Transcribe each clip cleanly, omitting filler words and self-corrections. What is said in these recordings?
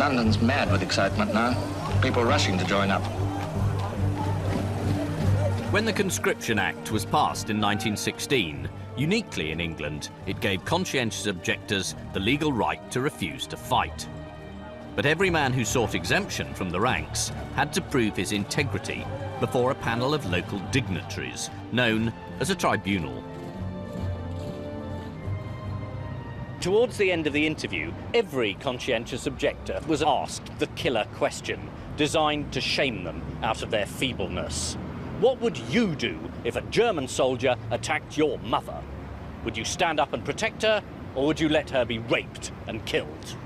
London's mad with excitement now. People rushing to join up. When the Conscription Act was passed in 1916, uniquely in England, it gave conscientious objectors the legal right to refuse to fight. But every man who sought exemption from the ranks had to prove his integrity before a panel of local dignitaries, known as a tribunal. Towards the end of the interview, every conscientious objector was asked the killer question, designed to shame them out of their feebleness. What would you do if a German soldier attacked your mother? Would you stand up and protect her, or would you let her be raped and killed?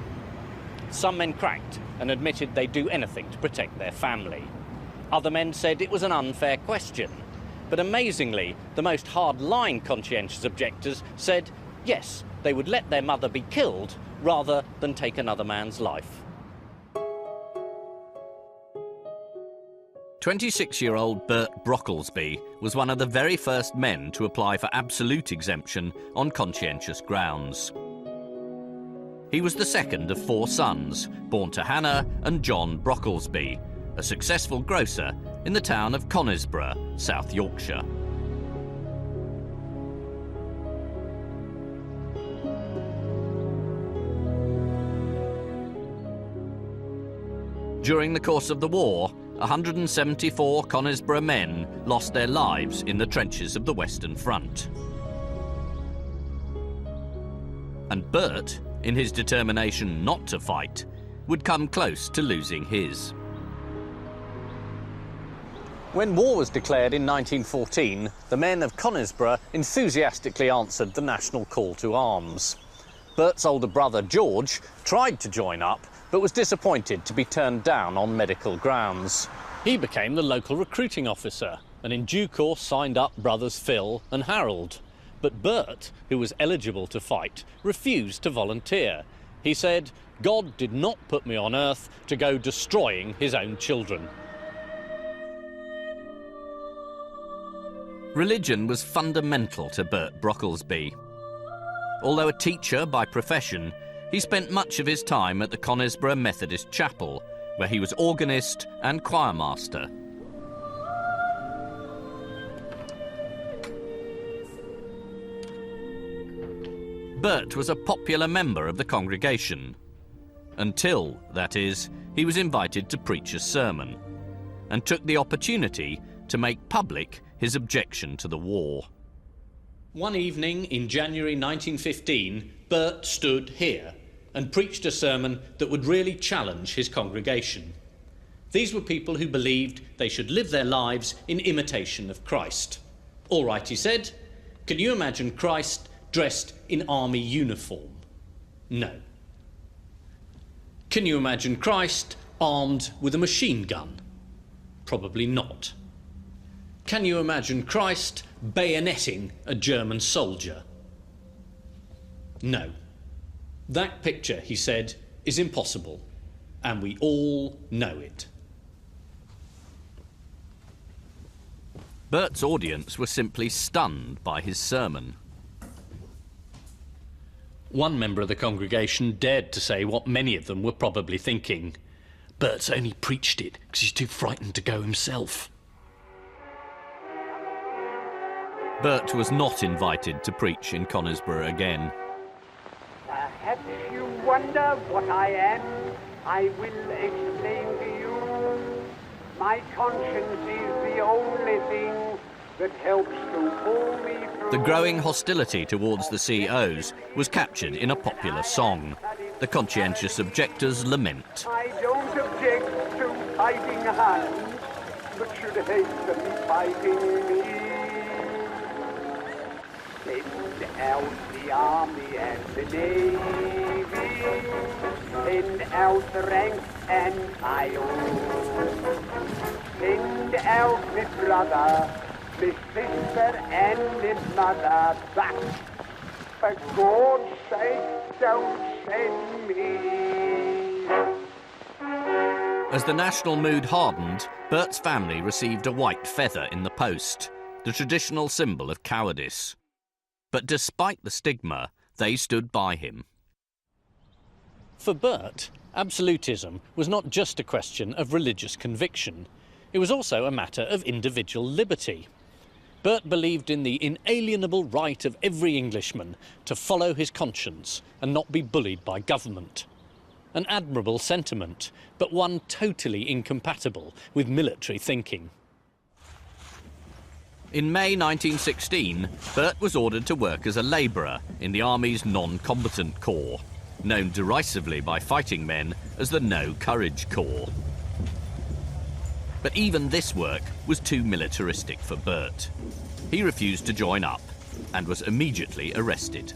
Some men cracked and admitted they'd do anything to protect their family. Other men said it was an unfair question. But amazingly, the most hard-line conscientious objectors said, yes, they would let their mother be killed rather than take another man's life. 26-year-old Bert Brocklesby was one of the very first men to apply for absolute exemption on conscientious grounds. He was the second of 4 sons, born to Hannah and John Brocklesby, a successful grocer in the town of Conisbrough, South Yorkshire. During the course of the war, 174 Conisbrough men lost their lives in the trenches of the Western Front. And Bert, in his determination not to fight, would come close to losing his. When war was declared in 1914, the men of Conisbrough enthusiastically answered the national call to arms. Bert's older brother, George, tried to join up, but was disappointed to be turned down on medical grounds. He became the local recruiting officer and in due course signed up brothers Phil and Harold. But Bert, who was eligible to fight, refused to volunteer. He said, "God did not put me on earth to go destroying his own children." Religion was fundamental to Bert Brocklesby. Although a teacher by profession, he spent much of his time at the Conisbrough Methodist Chapel, where he was organist and choirmaster. Bert was a popular member of the congregation, until, that is, he was invited to preach a sermon, and took the opportunity to make public his objection to the war. One evening in January 1915, Bert stood here and preached a sermon that would really challenge his congregation. These were people who believed they should live their lives in imitation of Christ. All right, he said, can you imagine Christ dressed in army uniform? No. Can you imagine Christ armed with a machine gun? Probably not. Can you imagine Christ bayoneting a German soldier? No. That picture, he said, is impossible, and we all know it. Bert's audience were simply stunned by his sermon. One member of the congregation dared to say what many of them were probably thinking. Bert's only preached it because he's too frightened to go himself. Bert was not invited to preach in Conisbrough again. Perhaps you wonder what I am. I will explain to you. My conscience is the only thing that helps to pull me through. The growing hostility towards the COs was captured in a popular song, The Conscientious Objectors' Lament. I don't object to fighting hands, but should hate them fighting me. Send out the army and the navy, send out the rank and file, send out my brother, my sister and my mother, but for God's sake don't send me. As the national mood hardened, Bert's family received a white feather in the post, the traditional symbol of cowardice. But despite the stigma, they stood by him. For Burt, absolutism was not just a question of religious conviction. It was also a matter of individual liberty. Burt believed in the inalienable right of every Englishman to follow his conscience and not be bullied by government. An admirable sentiment, but one totally incompatible with military thinking. In May 1916, Burt was ordered to work as a labourer in the Army's non-combatant corps, known derisively by fighting men as the No Courage Corps. But even this work was too militaristic for Burt. He refused to join up and was immediately arrested.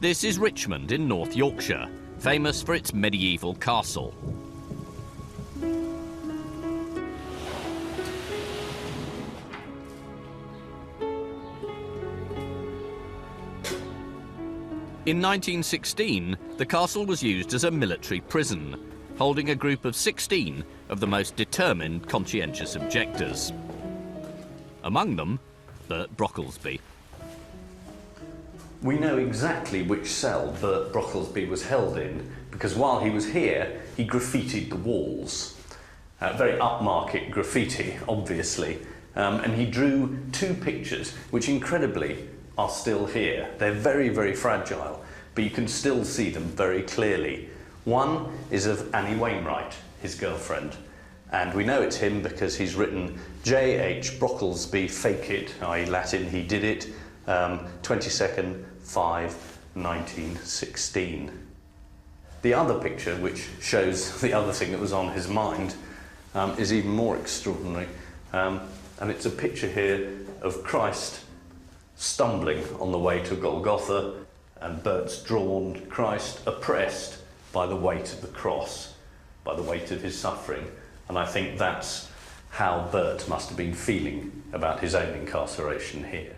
This is Richmond in North Yorkshire, famous for its medieval castle. In 1916, the castle was used as a military prison, holding a group of 16 of the most determined conscientious objectors. Among them, Burt Brocklesby. We know exactly which cell Burt Brocklesby was held in because while he was here, he graffitied the walls. Very upmarket graffiti, obviously. And he drew two pictures, which incredibly are still here. They're very, very fragile, but you can still see them very clearly. One is of Annie Wainwright, his girlfriend. And we know it's him because he's written J.H. Brocklesby, fake it, i.e. Latin, he did it, 22nd, 5, 1916. The other picture, which shows the other thing that was on his mind, is even more extraordinary. And it's a picture here of Christ stumbling on the way to Golgotha, and Burt's drawn Christ oppressed by the weight of the cross, by the weight of his suffering. And I think that's how Burt must have been feeling about his own incarceration here.